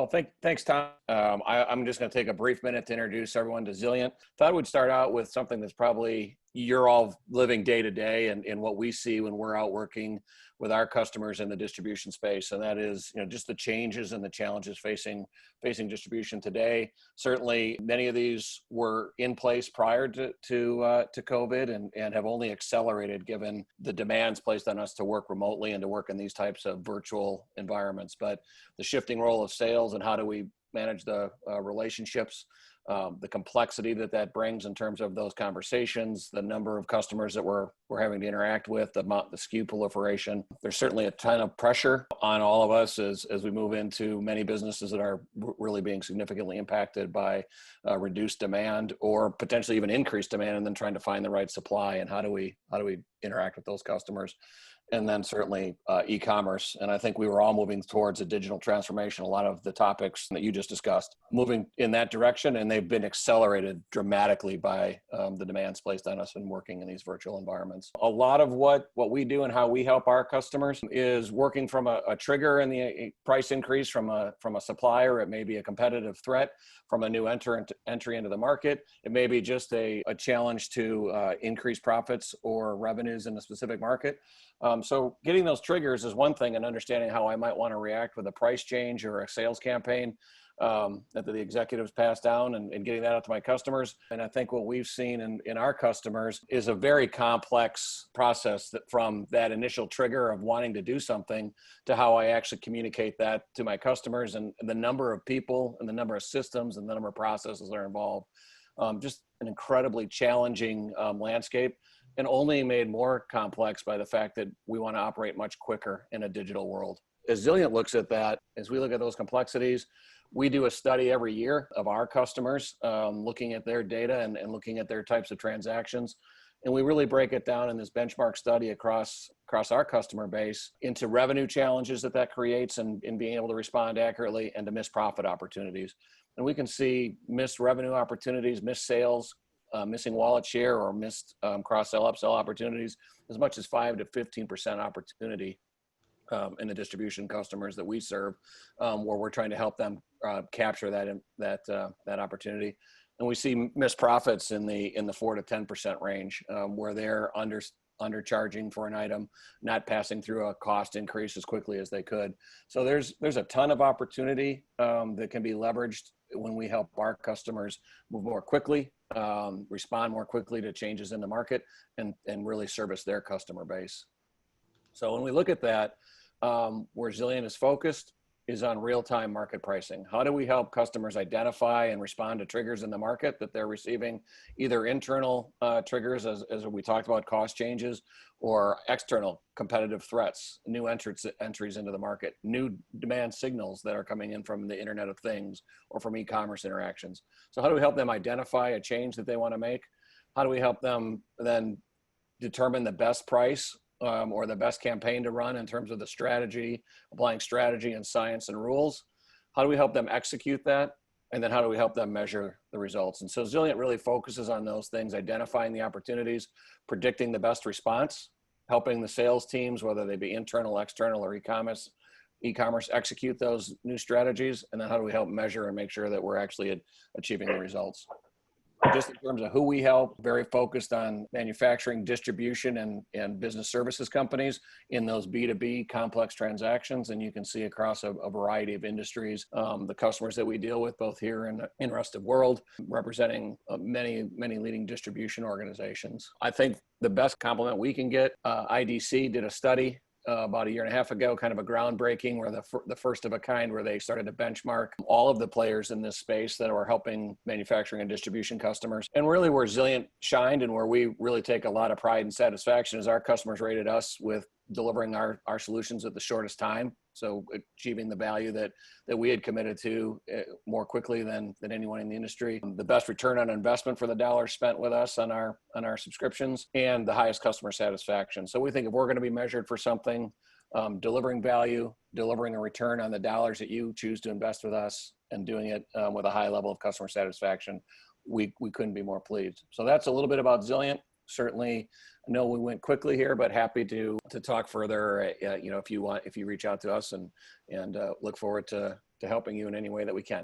Well, thanks, Tom. I'm just going to take a brief minute to introduce everyone to Zilliant. Thought we'd start out with something that's probably you're all living day to day and what we see when we're out working with our customers in the distribution space. And that is, just the changes and the challenges facing distribution today. Certainly, many of these were in place prior to COVID and have only accelerated given the demands placed on us to work remotely and to work in these types of virtual environments. But the shifting role of sales and how do we manage the relationships, the complexity that brings in terms of those conversations, the number of customers that we're having to interact with, the SKU proliferation. There's certainly a ton of pressure on all of us as we move into many businesses that are really being significantly impacted by reduced demand or potentially even increased demand, and then trying to find the right supply and how do we interact with those customers. And then certainly e-commerce. And I think we were all moving towards a digital transformation. A lot of the topics that you just discussed, moving in that direction, and they've been accelerated dramatically by the demands placed on us in working in these virtual environments. A lot of what we do and how we help our customers is working from a trigger in the price increase from a supplier. It may be a competitive threat from a new entry into the market. It may be just a challenge to increase profits or revenues in a specific market. So getting those triggers is one thing, and understanding how I might want to react with a price change or a sales campaign that the executives pass down and getting that out to my customers. And I think what we've seen in our customers is a very complex process that from that initial trigger of wanting to do something to how I actually communicate that to my customers, and the number of people and the number of systems and the number of processes that are involved. Just an incredibly challenging landscape, and only made more complex by the fact that we want to operate much quicker in a digital world. As Zilliant looks at that, as we look at those complexities, we do a study every year of our customers, looking at their data and looking at their types of transactions. And we really break it down in this benchmark study across our customer base into revenue challenges that creates and being able to respond accurately, and to missed profit opportunities. And we can see missed revenue opportunities, missed sales, missing wallet share, or missed cross-sell, upsell opportunities, as much as 5 to 15% opportunity in the distribution customers that we serve, where we're trying to help them capture that opportunity. And we see missed profits in the 4 to 10% range, where they're undercharging for an item, not passing through a cost increase as quickly as they could. So there's a ton of opportunity that can be leveraged when we help our customers move more quickly, respond more quickly to changes in the market, and really service their customer base. So when we look at that, where Zilliant is focused is on real-time market pricing. How do we help customers identify and respond to triggers in the market that they're receiving, either internal triggers, as we talked about, cost changes, or external competitive threats, new entries into the market, new demand signals that are coming in from the Internet of Things or from e-commerce interactions. So how do we help them identify a change that they want to make? How do we help them then determine the best price or the best campaign to run in terms of the strategy, applying strategy and science and rules? How do we help them execute that? And then how do we help them measure the results? And so Zilliant really focuses on those things: identifying the opportunities, predicting the best response, helping the sales teams, whether they be internal, external, or e-commerce, execute those new strategies. And then how do we help measure and make sure that we're actually achieving the results? Just in terms of who we help, very focused on manufacturing, distribution, and business services companies in those B2B complex transactions. And you can see across a variety of industries, the customers that we deal with, both here and in the rest of the world, representing many leading distribution organizations. I think the best compliment we can get, IDC did a study about a year and a half ago, kind of a groundbreaking, where the first of a kind, where they started to benchmark all of the players in this space that are helping manufacturing and distribution customers. And really where Zilliant shined, and where we really take a lot of pride and satisfaction, is our customers rated us with delivering our solutions at the shortest time. So achieving the value that we had committed to more quickly than anyone in the industry. The best return on investment for the dollars spent with us on our subscriptions, and the highest customer satisfaction. So we think if we're going to be measured for something, delivering value, delivering a return on the dollars that you choose to invest with us, and doing it with a high level of customer satisfaction, we couldn't be more pleased. So that's a little bit about Zilliant. Certainly, I know we went quickly here, but happy to talk further. If you reach out to us, and look forward to to helping you in any way that we can.